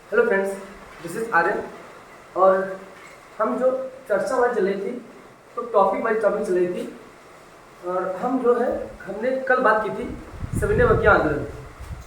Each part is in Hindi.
Hello friends, this is Aryan. और हम जो चर्चा हमारी चल रही थी, तो टॉपिक वाइज टॉपिक चल रही थी। और हम जो है हमने कल बात की थी सविनय अवज्ञा आंदोलन।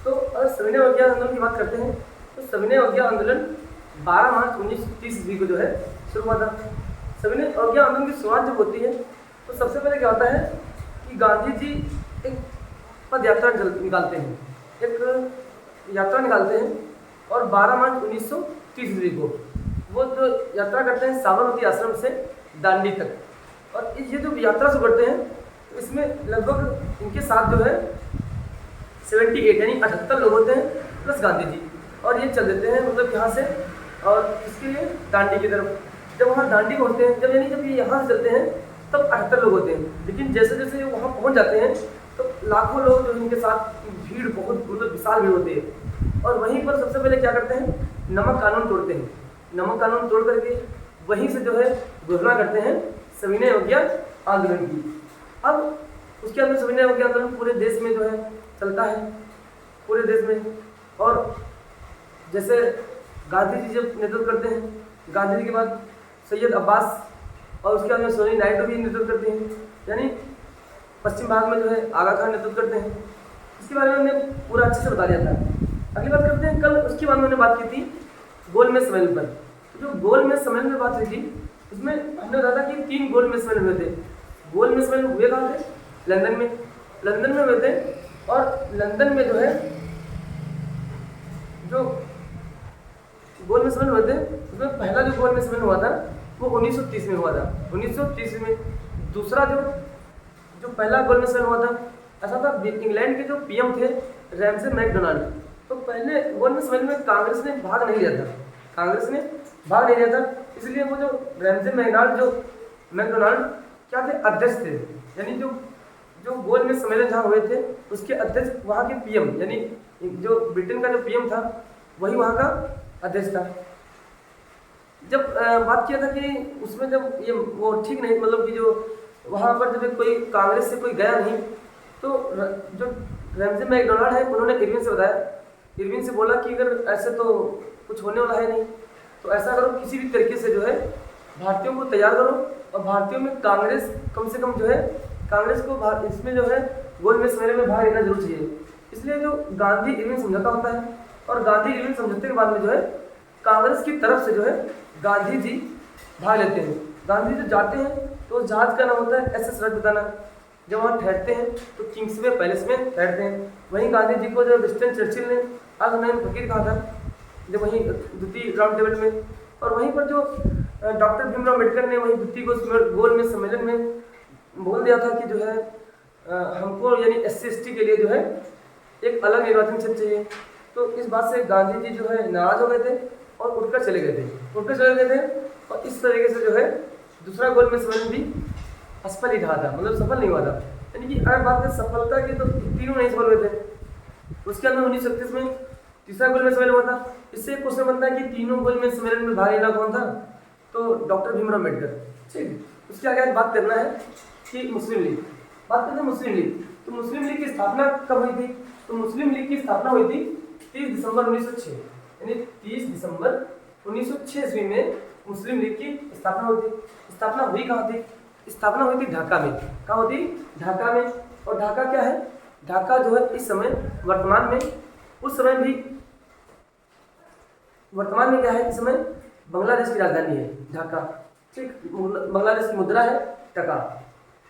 तो अगर सविनय अवज्ञा आंदोलन की बात करते हैं तो सविनय अवज्ञा आंदोलन 12 मार्च 1930 ईस्वी को जो है शुरू हुआ था। सविनय अवज्ञा आंदोलन की शुरुआत जब होती है तो सबसे पहले क्या होता है कि गांधी जी एक पद यात्रा निकालते हैं, एक यात्रा निकालते हैं। और 12 मार्च 1930 ईस्वी को वो जो यात्रा करते हैं साबरमती आश्रम से दांडी तक। और ये जो यात्रा से करते हैं तो इसमें लगभग इनके साथ जो है 78 यानी 78 लोग होते हैं प्लस गांधी जी। और ये चल देते हैं मतलब यहाँ से और इसके लिए दांडी की तरफ। जब वहाँ दांडी पहुँचते हैं, जब ये यहाँ से चलते हैं तब 78 लोग होते हैं। लेकिन जैसे जैसे ये वहाँ पहुँच जाते हैं तो लाखों लोग जो इनके साथ भीड़ बहुत मतलब विशाल भीड़ होती है। और वहीं पर सबसे पहले क्या करते हैं, नमक कानून तोड़ते हैं। नमक कानून तोड़ करके वहीं से जो है घोषणा करते हैं सविनय अवज्ञा आंदोलन की। अब उसके अंदर सविनय अवज्ञा आंदोलन पूरे देश में जो है चलता है, पूरे देश में। और जैसे गांधी जी जब नेतृत्व करते हैं, गांधी जी के बाद सैयद अब्बास और उसके बाद सोनी नायडू भी नेतृत्व करते हैं, यानी पश्चिम भाग में जो है आगा खान नेतृत्व करते हैं। इसके बारे में हमने पूरा अच्छे से बता दिया था। अगली बात करते हैं, कल उसके बाद मैंने बात की थी गोलमेज सम्मेलन पर। जो गोलमेज सम्मेलन में बात हुई थी उसमें हमने बताया था कि 3 गोलमेज सम्मेलन हुए थे। गोलमेज सम्मेलन हुए कहाँ थे? लंदन में हुए थे। और लंदन में जो है जो गोलमेज सम्मेलन हुए थे उसमें पहला जो गोलमेज सम्मेलन हुआ था वो 1930 में हुआ था। 1930 में दूसरा जो पहला गोलमेज सम्मेलन हुआ था ऐसा था, इंग्लैंड के जो पीएम थे रैमसे मैकडोनाल्ड। तो पहले गोलमेज सम्मेलन में कांग्रेस ने भाग नहीं लिया था, इसलिए वो जो रैमसे मैकडोनाल्ड क्या थे, अध्यक्ष थे। यानी जो गोलमेज सम्मेलन जहाँ हुए थे उसके अध्यक्ष वहाँ के पीएम, यानी जो ब्रिटेन का जो पीएम था वही वहाँ का अध्यक्ष था। जब बात किया था कि उसमें जब ये वो ठीक नहीं, मतलब कि जो वहाँ पर जब कोई कांग्रेस से कोई गया नहीं तो जो रैमसे मैकडोनाल्ड है उन्होंने इरविन से बोला कि अगर ऐसे तो कुछ होने वाला है नहीं, तो ऐसा करो किसी भी तरीके से जो है भारतीयों को तैयार करो और भारतीयों में कांग्रेस कम से कम जो है कांग्रेस को इसमें जो है गोलमेज सम्मेलन में भाग लेना जरूर चाहिए। इसलिए जो गांधी इरविन समझौता होता है और गांधी इरविन समझौते के बाद में जो है कांग्रेस की तरफ से जो है गांधी जी भाग लेते हैं। गांधी जी जाते हैं तो उस जहाज का नाम होता है SS रजपुताना। जब वहाँ ठहरते हैं तो किंग्सवे पैलेस में ठहरते हैं। वहीं गांधी जी को जब विंस्टन चर्चिल ने आज नैन फकीर कहा था, जब वहीं द्वितीय राउंड टेबल में। और वहीं पर जो डॉक्टर भीमराव अम्बेडकर ने वहीं द्वितीय गोलमेज सम्मेलन में बोल दिया था कि जो है हमको यानी SC/ST के लिए जो है एक अलग निर्वाचन क्षेत्र चाहिए। तो इस बात से गांधी जी जो है नाराज हो गए थे और उठकर चले गए थे। और इस तरीके से जो है दूसरा गोलमेज सम्मेलन भी असफल ही रहा था, मतलब सफल नहीं हुआ था। यानी कि अगर बात करें सफलता की तो तीनों नहीं सफल हुए थे। उसके अंदर 1936 में तीसरा गोलमेज सम्मेलन हुआ था। इससे एक क्वेश्चन बनता है कि तीनों गोलमेज सम्मेलन में भाग लेना कौन था? तो डॉक्टर भीमराव अम्बेडकर। ठीक, उसके आगे बात करना है कि मुस्लिम लीग। बात करते हैं मुस्लिम लीग। तो मुस्लिम लीग की स्थापना कब हुई थी? तो मुस्लिम लीग की स्थापना हुई थी 30 दिसंबर 1906, यानी 30 दिसंबर 1906 ईस्वी में मुस्लिम लीग की स्थापना हुई थी। स्थापना हुई कहाँ थी? स्थापना हुई थी ढाका में। कहाँ होती? ढाका में। और ढाका क्या है? ढाका जो है इस समय वर्तमान में, उस समय भी वर्तमान में क्या है, इस समय बांग्लादेश की राजधानी है ढाका। ठीक, बांग्लादेश की मुद्रा है टका।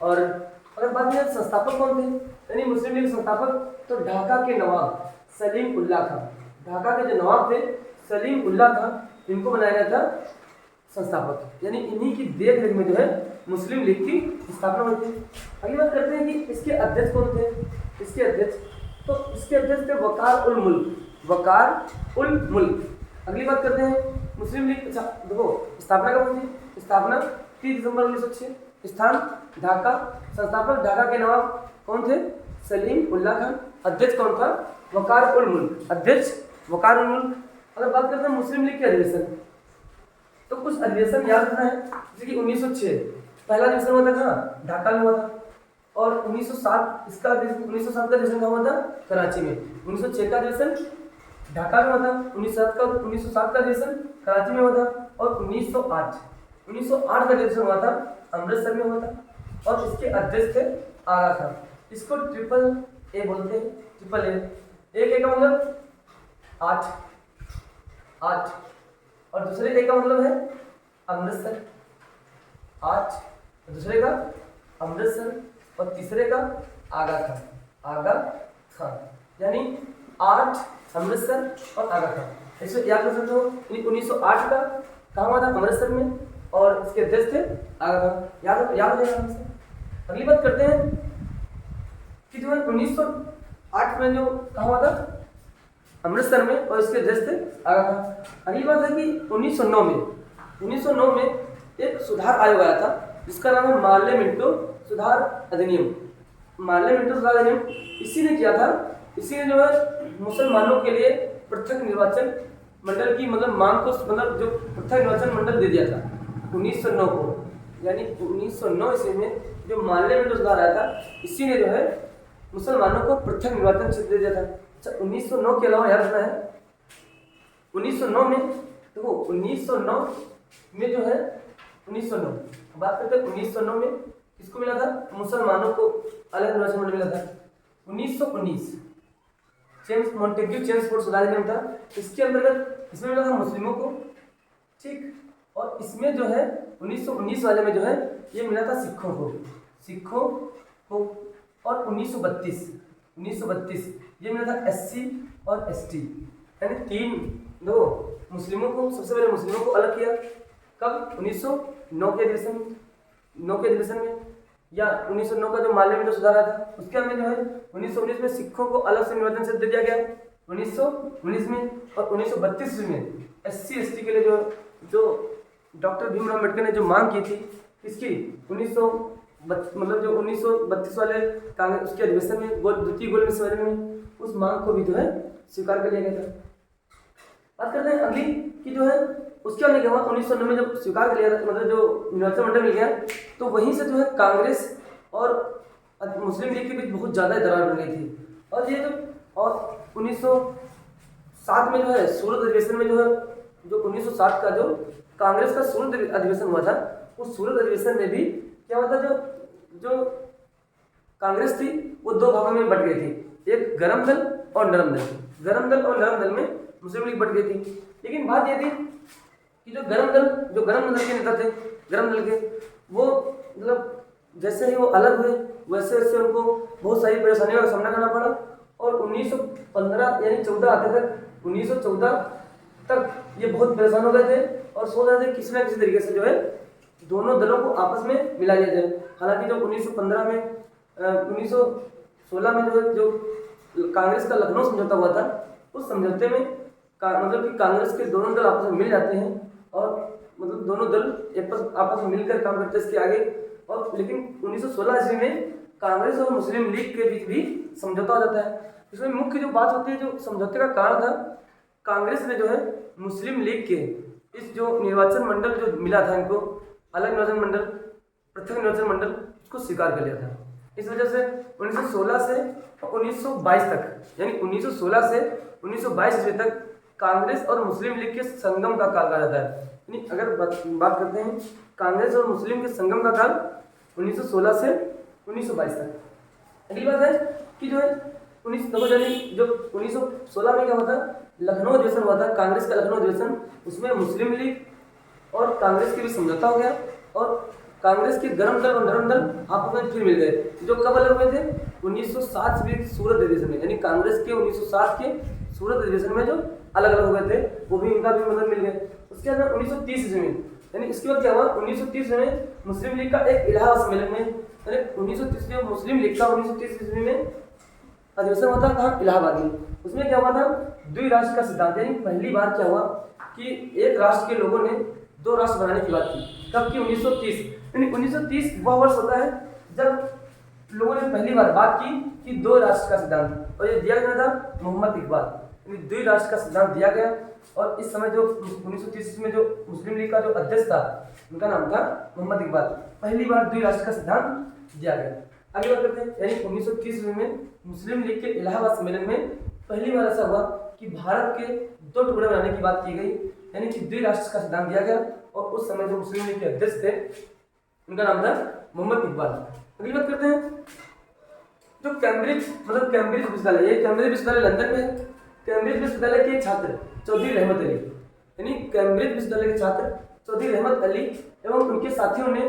और अगर बात करें संस्थापक कौन थे, यानी मुस्लिम लीग संस्थापक, तो ढाका के नवाब सलीम उल्लाह खां। ढाका के जो नवाब थे सलीम उल्लाह खां, इनको बनाया गया था संस्थापक। यानी इन्हीं की देख रेख में जो है मुस्लिम लीग की स्थापना हुई थी। अगली बात करते हैं कि इसके अध्यक्ष कौन थे। इसके अध्यक्ष थे वकार उल मुल्क। अगली बात करते हैं मुस्लिम लीग। अच्छा देखो, स्थापना कब हुई थी? स्थापना 30 दिसंबर 1906, स्थान ढाका, संस्थापक ढाका के नवाब कौन थे? सलीम उल्लाह खान। अध्यक्ष कौन था? वकार उल मुल्क। अगर बात करते हैं मुस्लिम लीग के अधिवेशन, तो कुछ अधिवेशन याद रखना है। जैसे कि 1906 पहला अधिवेशन हुआ था कहाँ? ढाका में हुआ था। और 1907 का अधिवेशन कहाँ हुआ था? कराची में। 1906 का अधिवेशन ढाका में हुआ था 1907 का अधिवेशन, कराची में हुआ था, और 1908 का अधिवेशन हुआ था अमृतसर में हुआ था, और इसके अध्यक्ष थे आगा खान। इसको ट्रिपल ए बोलते हैं, ट्रिपल ए। एक ए का मतलब 8, और दूसरे ए का मतलब है अमृतसर 8, दूसरे का अमृतसर, और तीसरे का आगा खान, यानी 8 अमृतसर और आगा खान। इसको याद कर सकते हो। 1908 का कहाँ हुआ था? अमृतसर में, और इसके अध्यक्ष थे आगा खान। याद हो जाएगा हमसे। अगली बात करते हैं कि जो है 1908 में जो कहाँ हुआ था? अमृतसर में, और इसके अध्यक्ष थे आगा खान। अगली बात है कि 1909 में एक सुधार आयोग आया था जिसका नाम है मार्ले-मिंटो सुधार अधिनियम। मार्ले-मिंटो सुधार अधिनियम इसी ने किया था। इसी ने जो है मुसलमानों के लिए पृथक निर्वाचन मंडल की मांग को जो पृथक निर्वाचन मंडल दे दिया था 1909 को, यानी 1909 ईस्वी में जो मार्ले-मिंटो सुधार आया था, इसी ने जो है मुसलमानों को पृथक निर्वाचन क्षेत्र दे दिया था। अच्छा, 1909 के अलावा याद रखना है 1909 में, देखो 1909 में जो है 1909 बात करते हैं 1909 में किसको मिला था? मुसलमानों को अलग निर्वाचन मंडल मिला था। 1919 मॉन्टेग्यू चेम्सफोर्ड सुधार अधिनियम था। इसके अंतर्गत इसमें मिला था मुस्लिमों को, ठीक, और इसमें जो है 1919 वाले में जो है ये मिला था सिखों को, और 1932 ये मिला था एससी और एसटी, यानी दो मुस्लिमों को, सबसे पहले मुस्लिमों को अलग किया कब? 1909 के अधिवेशन में, या 1909 का जो मार्ले-मिंटो सुधार आया था उसके अंदर जो है 1919 में सिखों को अलग से निर्वाचन क्षेत्र दे दिया गया 1919 में, और 1932 में एससी एसटी के लिए जो डॉक्टर भीमराव अम्बेडकर ने जो मांग की थी इसकी 1932 वाले कांग्रेस उसके अधिवेशन में द्वितीय गोलमेज सम्मेलन में उस मांग को भी जो है स्वीकार कर लिया गया था। बात करते हैं अगली कि जो है उसके बाद क्या हुआ? 1909 में जब स्वीकार कर लिया था, जो निर्वाचन मंडल मिल गया, तो वहीं से जो है कांग्रेस और मुस्लिम लीग के बीच बहुत ज़्यादा दरार बन गई थी। और ये और 1907 में जो है सूरत अधिवेशन में जो है जो 1907 का जो कांग्रेस का सूरत अधिवेशन हुआ था, उस सूरत अधिवेशन में भी क्या हुआ था? जो कांग्रेस थी वो दो भागों में बट गई थी, एक गरम दल और नरम दल में मुस्लिम लीग बट गई थी। लेकिन बात ये थी कि जो गरम दल के नेता थे, गरम दल के, वो जैसे ही वो अलग हुए वैसे वैसे उनको बहुत सारी परेशानियों का सामना करना पड़ा, और 1915 यानी 14 आते तक 1914 तक ये बहुत परेशान हो गए थे और सोच रहे थे किसी न किसी तरीके से जो है दोनों दलों को आपस में मिला दिया जाए। हालांकि जो 1915 में 1916 में जो कांग्रेस का लखनऊ समझौता हुआ था, उस समझौते में कि कांग्रेस के दोनों दल आपस में मिल जाते हैं और दोनों दल आपस में मिलकर काम करते हैं इसके आगे। और लेकिन 1916 ईस्वी में कांग्रेस और मुस्लिम लीग के बीच भी समझौता हो जाता है। इसमें मुख्य जो बात होती है, जो समझौते का कारण था, कांग्रेस ने जो है मुस्लिम लीग के इस जो निर्वाचन मंडल जो मिला था इनको, अलग निर्वाचन मंडल, पृथक निर्वाचन मंडल, उसको स्वीकार कर लिया था। इस वजह से 1916 से 1922 तक, यानी 1916 से 1922 ईस्वी तक कांग्रेस और मुस्लिम लीग के संगम का काल कहा जाता है। यानी अगर बात करते हैं कांग्रेस और मुस्लिम के संगम का काल 1916 से 1922 तक। अगली बात है कि जो है 1916 में क्या हुआ था? लखनऊ अधिवेशन हुआ था, कांग्रेस का लखनऊ अधिवेशन। उसमें मुस्लिम लीग और कांग्रेस के बीच समझौता हो गया और कांग्रेस के गरम दल और नरम दल आपस में फिर मिल गए, जो कब अलग हुए थे? 1907 में सूरत अधिवेशन में, यानी कांग्रेस के 1907 के सूरत अधिवेशन में जो अलग अलग हुए थे वो भी इनका भी मिल गए। उसके अंदर 1930 ईस्वी में, यानी इसके बाद क्या हुआ? 1930 में मुस्लिम लीग का एक इलाहाबाद सम्मेलन में, यानी 1930 में मुस्लिम लीग का 1930 ईस्वी में अधिवेशन हुआ था कहाँ? इलाहाबाद में। उसमें क्या हुआ था? द्विराष्ट्र का सिद्धांत, यानी पहली बार क्या हुआ कि एक राष्ट्र के लोगों ने दो राष्ट्र बनाने की बात की। कब की? 1930। यानी 1930 वह वर्ष होता है जब लोगों ने पहली बार बात की कि दो राष्ट्र का सिद्धांत, और ये दिया गया था मोहम्मद इकबाल, यानी द्विराष्ट्र का सिद्धांत दिया गया। और इस समय जो 1930 में जो मुस्लिम लीग का जो अध्यक्ष था उनका नाम था मोहम्मद इकबाल। पहली बार द्विराष्ट्र का सिद्धांत दिया गया। आगे बात करते हैं, यानी 1930 में मुस्लिम लीग के इलाहाबाद सम्मेलन में पहली बार ऐसा हुआ कि भारत के 2 टुकड़े बनाने की बात की गई, यानी कि द्विराष्ट्र का सिद्धांत दिया गया। और उस समय जो मुस्लिम लीग के अध्यक्ष थे उनका नाम था मोहम्मद इकबाल। अगली बात करते हैं जो कैम्ब्रिज विश्वविद्यालय, ये कैम्ब्रिज विश्वविद्यालय लंदन में है। कैम्ब्रिज विश्वविद्यालय के छात्र चौधरी रहमत अली, यानी कैम्ब्रिज विश्वविद्यालय के छात्र चौधरी रहमत अली एवं उनके साथियों ने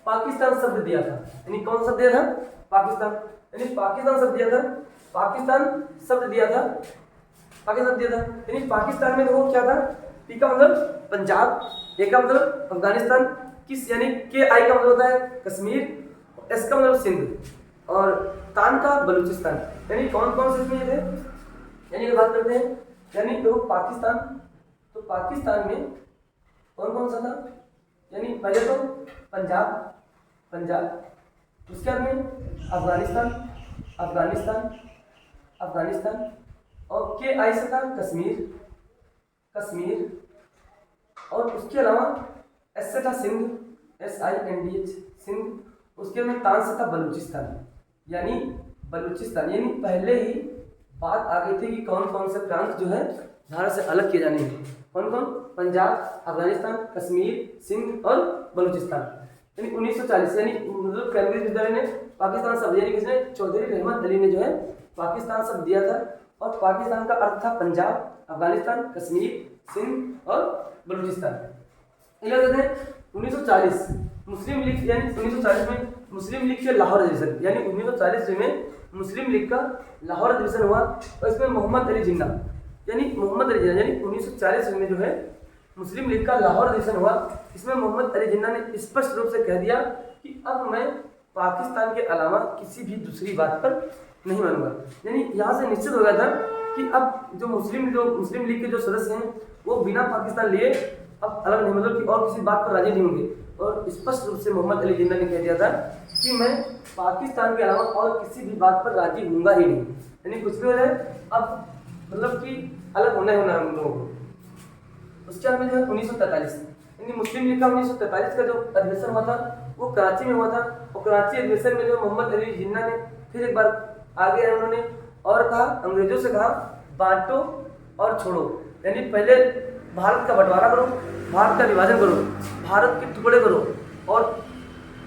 पाकिस्तान शब्द दिया था। यानी कौन शब्द दिया था? पाकिस्तान। यानी पाकिस्तान शब्द दिया था, पाकिस्तान शब्द दिया था, पाकिस्तान दिया था। यानी पाकिस्तान में वो क्या था? पी का मतलब पंजाब, ए का मतलब अफगानिस्तान, किस यानी के आई का मतलब होता है कश्मीर, एस का मतलब सिंध और तान का बलूचिस्तान। यानी कौन कौन से इसमें थे? यानी बात करते हैं, यानी देखो पाकिस्तान, तो पाकिस्तान में कौन कौन सा था? यानी पहले तो पंजाब, उसके बाद में अफगानिस्तान और के आई से था कश्मीर और उसके अलावा एस से था सिंध, SINDH सिंध। उसके में तान से था बलूचिस्तान, यानी पहले ही बात आ गई थी कि कौन कौन से प्रांत जो है भारत से अलग किए जाने हैं। कौन कौन? पंजाब, अफगानिस्तान, कश्मीर, सिंध और बलूचिस्तान। यानी 1940 यानी मतलब कैम्ब्रिज विश्वविद्यालय ने पाकिस्तान शब्द, यानी किसने? चौधरी रहमत अली ने जो है पाकिस्तान शब्द दिया था। और पाकिस्तान का अर्थ था पंजाब, अफगानिस्तान, कश्मीर, सिंध और बलूचिस्तान। 1940 मुस्लिम लीग, यानी 1940 में मुस्लिम लीग के लाहौर अधिवेशन, यानी 1940 में मुस्लिम लीग का लाहौर अधिवेशन हुआ और इसमें मोहम्मद अली जिन्ना, यानी 1940 में जो है मुस्लिम लीग का लाहौर अधिवेशन हुआ। इसमें मोहम्मद अली जिन्ना ने स्पष्ट रूप से कह दिया कि अब मैं पाकिस्तान के अलावा किसी भी दूसरी बात पर नहीं मानूंगा। यानी यहाँ से निश्चित हो गया था कि अब जो मुस्लिम लीग के जो सदस्य हैं वो बिना पाकिस्तान लिए अब अलग नहीं, मतलब कि और किसी बात पर राजी नहीं होंगे। और स्पष्ट रूप से मोहम्मद अली जिन्ना ने कह दिया था कि मैं पाकिस्तान के अलावा और किसी भी बात पर राजी होऊंगा ही नहीं, यानी कुछ भी हो जाए अब मतलब कि अलग होना हम लोगों को। उसके बाद में जो है 1943, यानी मुस्लिम लीग का 1943 का जो अधिवेशन हुआ था वो कराची में हुआ था। और कराची अधिवेशन में जो मोहम्मद अली जिन्ना ने फिर एक बार आगे आए उन्होंने और कहा, अंग्रेजों से कहा बांटो और छोड़ो, यानी पहले भारत का बंटवारा करो, भारत का विभाजन करो, भारत के टुकड़े करो और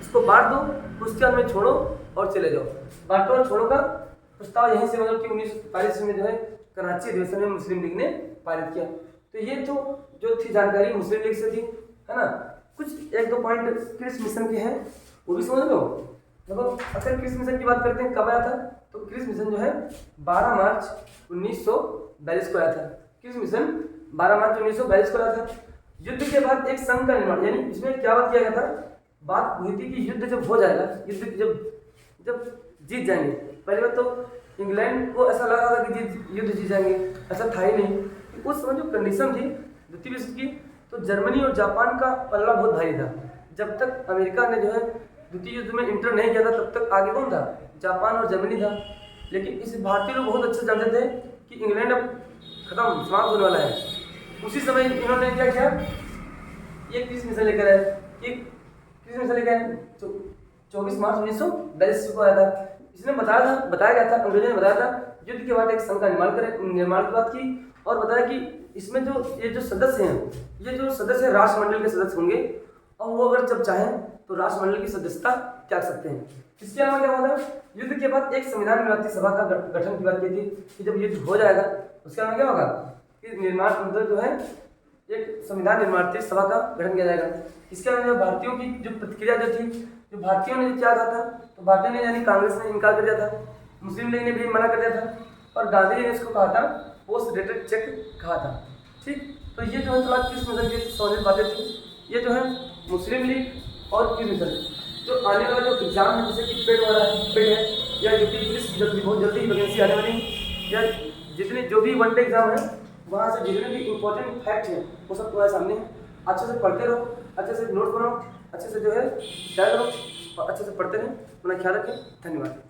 इसको बांट दो, उसके बाद में छोड़ो और चले जाओ। बांटो और छोड़ो का प्रस्ताव यहीं से मतलब कि 1943 में जो है कराची अधिवेशन में मुस्लिम लीग ने पारित किया। तो ये तो जो थी जानकारी मुस्लिम लीग से थी, है ना। कुछ एक दो पॉइंट क्रिस मिशन के हैं वो भी समझ लो। देखो अगर क्रिस मिशन की बात करते हैं कब आया था, तो क्रिस मिशन जो है 12 मार्च 1942 को आया था। क्रिस मिशन 12 मार्च 1942 को आया था। युद्ध के बाद एक संघ का निर्माण, यानी इसमें क्या बात किया गया था, बात हुई थी कि युद्ध जब हो जाएगा, युद्ध जब जीत जाएंगे, पहले बात तो इंग्लैंड को ऐसा लगा था कि युद्ध जीत जाएंगे, ऐसा था ही नहीं। उस समय जो कंडीशन थी द्वितीय विश्व की, तो जर्मनी और जापान का पल्ला बहुत भारी था। जब तक अमेरिका ने जो है द्वितीय युद्ध में इंटर नहीं किया था तब तक आगे कौन था? जापान और जर्मनी था। लेकिन इस भारतीय लोग बहुत अच्छे जानते थे कि इंग्लैंड अब खत्म, समाप्त होने वाला है। उसी समय इन्होंने क्या किया, ये क्रिस मिशन लेकर आए, क्रिस मिशन लेकर आए 24 मार्च 1942 को आया था। इसने बताया गया था, अंग्रेजों ने बताया था युद्ध के बाद एक संघ का निर्माण की बात की और बताया कि इसमें ये जो सदस्य हैं, ये जो सदस्य राष्ट्रमंडल के सदस्य होंगे और वो अगर जब चाहें तो राष्ट्रमंडल की सदस्यता त्याग सकते हैं। इसके अलावा क्या हुआ था, युद्ध के बाद एक संविधान निर्माती सभा का गठन की बात की थी कि जब युद्ध हो जाएगा उसके अलावा क्या होगा कि निर्माण मतलब जो है एक संविधान निर्माती सभा का गठन किया जाएगा। इसके अलावा भारतीयों की जो प्रतिक्रिया जो थी, जो भारतीयों ने क्या कहा था, तो भारतीयों ने यानी कांग्रेस ने इनकार कर दिया था, मुस्लिम लीग ने भी मना कर दिया था और गांधी जी ने इसको कहा था पोस्ट डेटेड चेक कहा था। ठीक, तो ये जो है थोड़ा क्रिस मिशन की समझ बातें थी। ये जो है मुस्लिम लीग और क्रिस मिशन जो आने वाला जो एग्जाम है, जैसे कि पेड है या यूपी पुलिस की बहुत जल्दी ही वैकेंसी आने वाली, या जितने जो भी वनडे एग्जाम है वहाँ से जितने भी इंपॉर्टेंट फैक्ट हैं वो सब तुम्हारे सामने है। अच्छे से पढ़ते रहो, अच्छे से नोट बनाओ, अच्छे से जो है तैयार करो और अच्छे से पढ़ते रहें। अपना ख्याल रखें। धन्यवाद।